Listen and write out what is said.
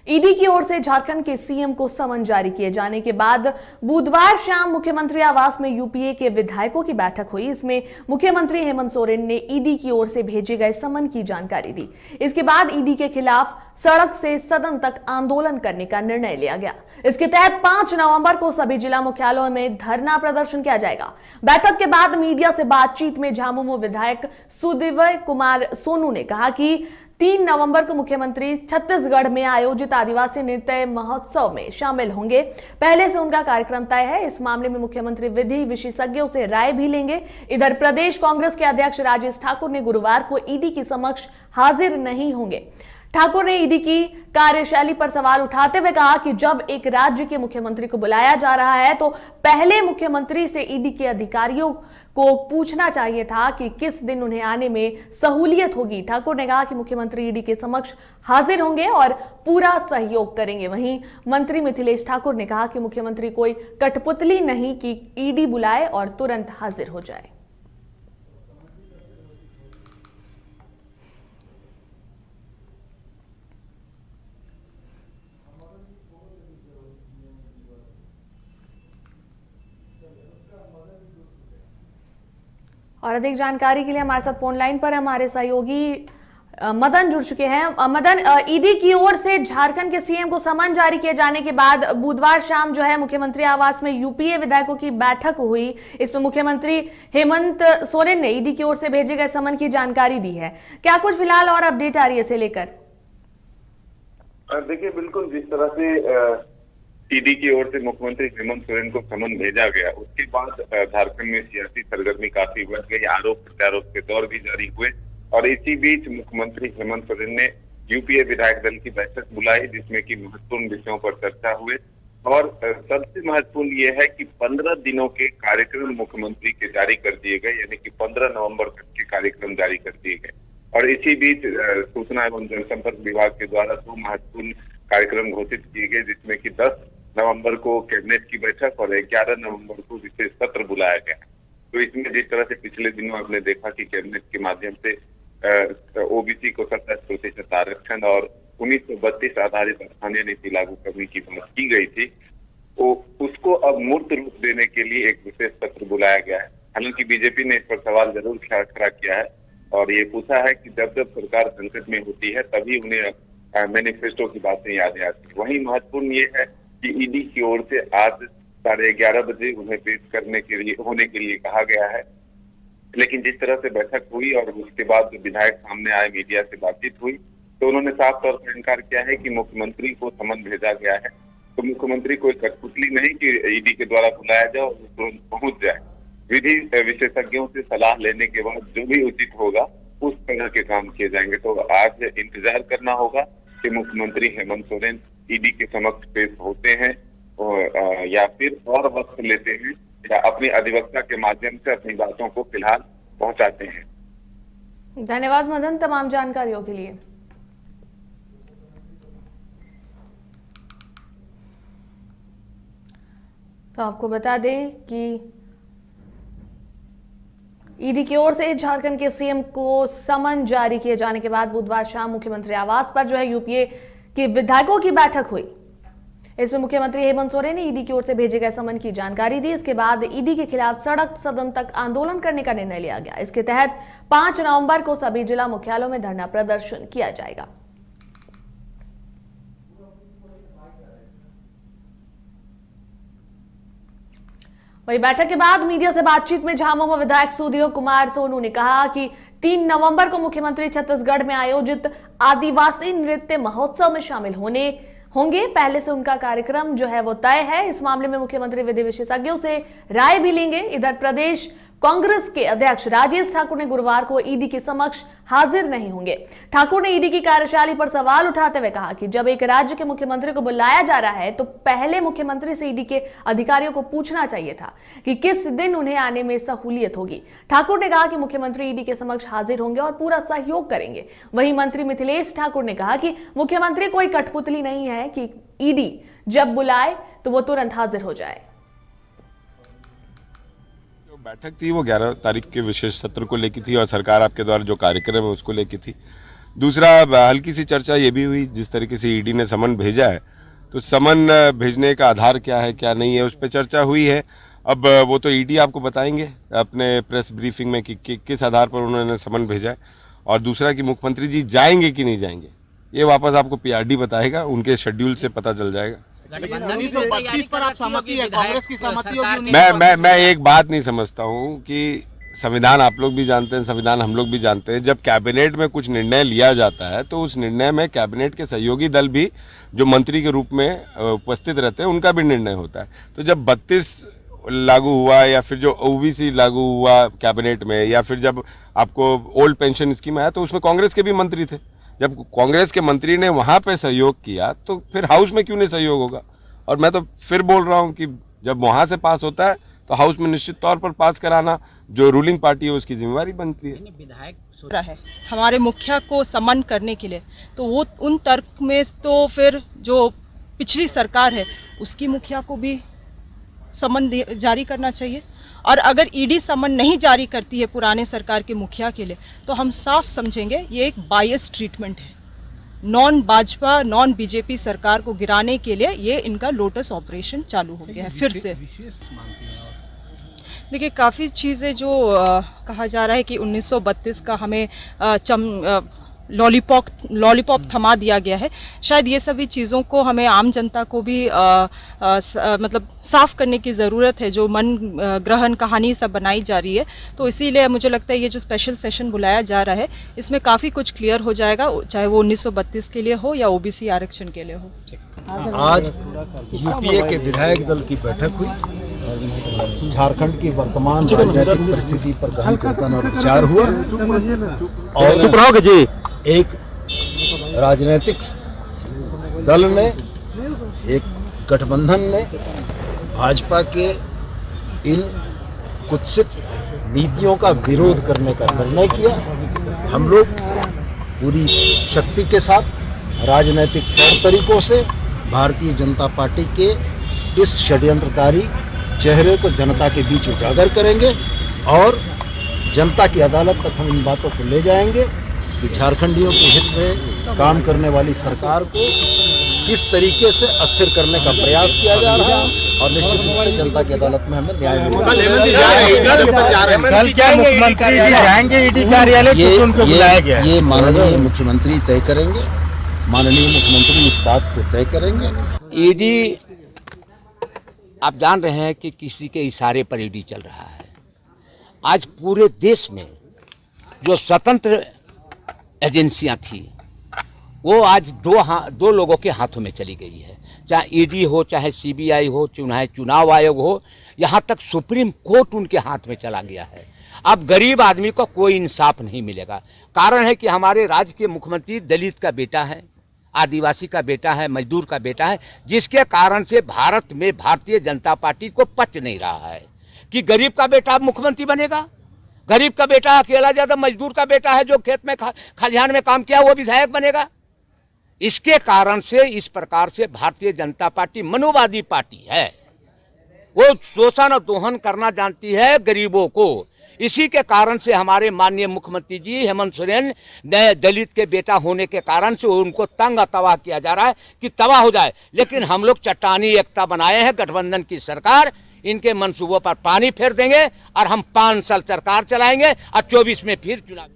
ED की ओर से झारखंड के सीएम को समन जारी किए जाने के बाद बुधवार शाम मुख्यमंत्री आवास में यूपीए के विधायकों की बैठक हुई। इसमें मुख्यमंत्री हेमंत सोरेन ने ईडी की ओर से भेजे गए समन की जानकारी दी। इसके बाद ईडी के खिलाफ सड़क से सदन तक आंदोलन करने का निर्णय लिया गया। इसके तहत 5 नवंबर को सभी जिला मुख्यालयों में धरना प्रदर्शन किया जाएगा। बैठक के बाद मीडिया से बातचीत में झामुमो विधायक सुदीव्य कुमार सोनू ने कहा कि 3 नवंबर को मुख्यमंत्री छत्तीसगढ़ में आयोजित आदिवासी नृत्य महोत्सव में शामिल होंगे। पहले से उनका कार्यक्रम तय है। इस मामले में मुख्यमंत्री विधि विशेषज्ञों से राय भी लेंगे। इधर प्रदेश कांग्रेस के अध्यक्ष राजेश ठाकुर ने गुरुवार को ईडी के समक्ष हाजिर नहीं होंगे। ठाकुर ने ईडी की कार्यशैली पर सवाल उठाते हुए कहा कि जब एक राज्य के मुख्यमंत्री को बुलाया जा रहा है तो पहले मुख्यमंत्री से ईडी के अधिकारियों को पूछना चाहिए था कि किस दिन उन्हें आने में सहूलियत होगी। ठाकुर ने कहा कि मुख्यमंत्री ईडी के समक्ष हाजिर होंगे और पूरा सहयोग करेंगे। वहीं मंत्री मिथिलेश ठाकुर ने कहा कि मुख्यमंत्री कोई कठपुतली नहीं कि ईडी बुलाए और तुरंत हाजिर हो जाए। और अधिक जानकारी के लिए हमारे साथ फोन लाइन पर हमारे सहयोगी मदन जुड़ चुके हैं। मदन, ईडी की ओर से झारखंड के सीएम को समन जारी किए जाने के बाद बुधवार शाम जो है मुख्यमंत्री आवास में यूपीए विधायकों की बैठक हुई। इसमें मुख्यमंत्री हेमंत सोरेन ने ईडी की ओर से भेजे गए समन की जानकारी दी है। क्या कुछ फिलहाल और अपडेट आ रही है इसे लेकर? देखिए, बिल्कुल जिस तरह से ईडी की ओर से मुख्यमंत्री हेमंत सोरेन को समन भेजा गया, उसके बाद झारखंड में सियासी सरगर्मी काफी बढ़ गई। आरोप प्रत्यारोप के दौर भी जारी हुए और इसी बीच मुख्यमंत्री हेमंत सोरेन ने यूपीए विधायक दल की बैठक बुलाई, जिसमें कि महत्वपूर्ण विषयों पर चर्चा हुए। और सबसे महत्वपूर्ण ये है कि 15 दिनों के कार्यक्रम मुख्यमंत्री के जारी कर दिए गए, यानी कि 15 नवम्बर तक के कार्यक्रम जारी कर दिए गए। और इसी बीच सूचना एवं जनसंपर्क विभाग के द्वारा 2 महत्वपूर्ण कार्यक्रम घोषित किए गए, जिसमें कि 10 नवंबर को कैबिनेट की बैठक और 11 नवंबर को विशेष सत्र बुलाया गया। तो इसमें जिस तरह से पिछले दिनों आपने देखा कि कैबिनेट के माध्यम से ओबीसी को 27% आरक्षण और 1932 आधारित स्थानीय नीति लागू करने की बात की गई थी, तो उसको अब मूर्त रूप देने के लिए एक विशेष सत्र बुलाया गया है। हालांकि बीजेपी ने इस पर सवाल जरूर खड़ा किया है और ये पूछा है कि जब जब सरकार संकट में होती है तभी उन्हें मैनिफेस्टो की बातें याद आती है। वहीं महत्वपूर्ण ये है कि ईडी की ओर से आज 11:30 बजे उन्हें पेश करने के लिए होने के लिए कहा गया है। लेकिन जिस तरह से बैठक हुई और उसके बाद विधायक सामने आए, मीडिया से बातचीत हुई, तो उन्होंने साफ तौर पर इनकार किया है कि मुख्यमंत्री को समन भेजा गया है। तो मुख्यमंत्री कोई कठपुतली नहीं कि ईडी के द्वारा बुलाया जाए और तुरंत पहुंच जाए। विधि विशेषज्ञों से सलाह लेने के बाद जो भी उचित होगा उस तरह के काम किए जाएंगे। तो आज इंतजार करना होगा कि मुख्यमंत्री हेमंत सोरेन ईडी के समक्ष पेश होते हैं और या फिर और वक्त लेते हैं या अपने अधिवक्ता के माध्यम से अपनी बातों को फिलहाल पहुंचाते हैं। धन्यवाद मदन तमाम जानकारियों के लिए। तो आपको बता दें कि ईडी की ओर से झारखंड के सीएम को समन जारी किए जाने के बाद बुधवार शाम मुख्यमंत्री आवास पर जो है यूपीए के विधायकों की बैठक हुई। इसमें मुख्यमंत्री हेमंत सोरेन ने ईडी की ओर से भेजे गए समन की जानकारी दी। इसके बाद ईडी के खिलाफ सड़क सदन तक आंदोलन करने का निर्णय लिया गया। इसके तहत 5 नवंबर को सभी जिला मुख्यालयों में धरना प्रदर्शन किया जाएगा। वही बैठक के बाद मीडिया से बातचीत में झामुमो विधायक सुदीव्य कुमार सोनू ने कहा कि 3 नवंबर को मुख्यमंत्री छत्तीसगढ़ में आयोजित आदिवासी नृत्य महोत्सव में शामिल होंगे। पहले से उनका कार्यक्रम जो है वो तय है। इस मामले में मुख्यमंत्री विधि विशेषज्ञों से राय भी लेंगे। इधर प्रदेश कांग्रेस के अध्यक्ष राजेश ठाकुर ने गुरुवार को ईडी के समक्ष हाजिर नहीं होंगे। ठाकुर ने ईडी की कार्यशैली पर सवाल उठाते हुए कहा कि जब एक राज्य के मुख्यमंत्री को बुलाया जा रहा है तो पहले मुख्यमंत्री से ईडी के अधिकारियों को पूछना चाहिए था कि किस दिन उन्हें आने में सहूलियत होगी। ठाकुर ने कहा कि मुख्यमंत्री ईडी के समक्ष हाजिर होंगे और पूरा सहयोग करेंगे। वहीं मंत्री मिथिलेश ठाकुर ने कहा कि मुख्यमंत्री कोई कठपुतली नहीं है कि ईडी जब बुलाए तो वो तुरंत हाजिर हो जाए। बैठक थी वो 11 तारीख के विशेष सत्र को लेकर थी और सरकार आपके द्वारा जो कार्यक्रम है उसको लेकर थी। दूसरा हल्की सी चर्चा ये भी हुई, जिस तरीके से ईडी ने समन भेजा है तो समन भेजने का आधार क्या है क्या नहीं है उस पर चर्चा हुई है। अब वो तो ईडी आपको बताएंगे अपने प्रेस ब्रीफिंग में कि किस आधार पर उन्होंने समन भेजा है। और दूसरा कि मुख्यमंत्री जी जाएंगे कि नहीं जाएंगे ये वापस आपको पीआरडी बताएगा, उनके शेड्यूल से पता चल जाएगा। पर आप सहमति है, कांग्रेस की सहमति होगी? मैं एक बात नहीं समझता हूँ कि संविधान आप लोग भी जानते हैं, संविधान हम लोग भी जानते हैं, जब कैबिनेट में कुछ निर्णय लिया जाता है तो उस निर्णय में कैबिनेट के सहयोगी दल भी जो मंत्री के रूप में उपस्थित रहते हैं उनका भी निर्णय होता है। तो जब 32 लागू हुआ या फिर जो ओबीसी लागू हुआ कैबिनेट में या फिर जब आपको ओल्ड पेंशन स्कीम आया तो उसमें कांग्रेस के भी मंत्री थे। जब कांग्रेस के मंत्री ने वहाँ पे सहयोग किया तो फिर हाउस में क्यों नहीं सहयोग होगा। और मैं तो फिर बोल रहा हूँ कि जब वहाँ से पास होता है तो हाउस में निश्चित तौर पर पास कराना जो रूलिंग पार्टी है उसकी जिम्मेवारी बनती है। विधायक है हमारे मुखिया को समन करने के लिए, तो वो उन तर्क में तो फिर जो पिछली सरकार है उसकी मुखिया को भी समन जारी करना चाहिए। और अगर ईडी समन नहीं जारी करती है पुराने सरकार के मुखिया के लिए तो हम साफ समझेंगे ये एक बायस ट्रीटमेंट है। नॉन भाजपा नॉन बीजेपी सरकार को गिराने के लिए ये इनका लोटस ऑपरेशन चालू हो गया है फिर से। देखिए काफ़ी चीज़ें जो कहा जा रहा है कि 1932 का हमें लॉलीपॉप थमा दिया गया है, शायद ये सभी चीज़ों को हमें आम जनता को भी मतलब साफ करने की ज़रूरत है। जो मन ग्रहण कहानी सब बनाई जा रही है तो इसीलिए मुझे लगता है ये जो स्पेशल सेशन बुलाया जा रहा है इसमें काफ़ी कुछ क्लियर हो जाएगा, चाहे वो 1932 के लिए हो या ओबीसी आरक्षण के लिए हो। आज यूपीए के विधायक दल की बैठक हुई, झारखंड की वर्तमान राजनीतिक परिस्थिति पर गहन चिंतन और विचार हुआ और एक राजनीतिक दल ने, एक गठबंधन ने भाजपा के इन कुत्सित नीतियों का विरोध करने का निर्णय किया। हम लोग पूरी शक्ति के साथ राजनीतिक तौर तरीकों से भारतीय जनता पार्टी के इस षड्यंत्रकारी चेहरे को जनता के बीच उजागर करेंगे और जनता की अदालत तक हम इन बातों को ले जाएंगे कि झारखंडियों के हित में काम करने वाली सरकार को किस तरीके से अस्थिर करने का प्रयास किया जा रहा है और निश्चित रूप से जनता की अदालत में हमें न्याय मिलेगा। ये माननीय मुख्यमंत्री तय करेंगे, माननीय मुख्यमंत्री इस बात को तय करेंगे। ईडी आप जान रहे हैं कि किसी के इशारे पर ईडी चल रहा है। आज पूरे देश में जो स्वतंत्र एजेंसियां थी वो आज दो लोगों के हाथों में चली गई है, चाहे ईडी हो, चाहे सीबीआई हो, चाहे चुनाव आयोग हो, यहाँ तक सुप्रीम कोर्ट उनके हाथ में चला गया है। अब गरीब आदमी को कोई इंसाफ नहीं मिलेगा। कारण है कि हमारे राज्य के मुख्यमंत्री दलित का बेटा है, आदिवासी का बेटा है, मजदूर का बेटा है, जिसके कारण से भारत में भारतीय जनता पार्टी को पच नहीं रहा है कि गरीब का बेटा मुख्यमंत्री बनेगा। गरीब का बेटा अकेला ज्यादा, मजदूर का बेटा है जो खेत में खलिहान में काम किया वो विधायक बनेगा। इसके कारण से इस प्रकार से भारतीय जनता पार्टी मनोवादी पार्टी है, वो शोषण और दोहन करना जानती है गरीबों को। इसी के कारण से हमारे माननीय मुख्यमंत्री जी हेमंत सोरेन ने दलित के बेटा होने के कारण से उनको तंग तबाह किया जा रहा है कि तबाह हो जाए। लेकिन हम लोग चट्टानी एकता बनाए हैं, गठबंधन की सरकार, इनके मंसूबों पर पानी फेर देंगे और हम 5 साल सरकार चलाएंगे और 24 में फिर चुनाव।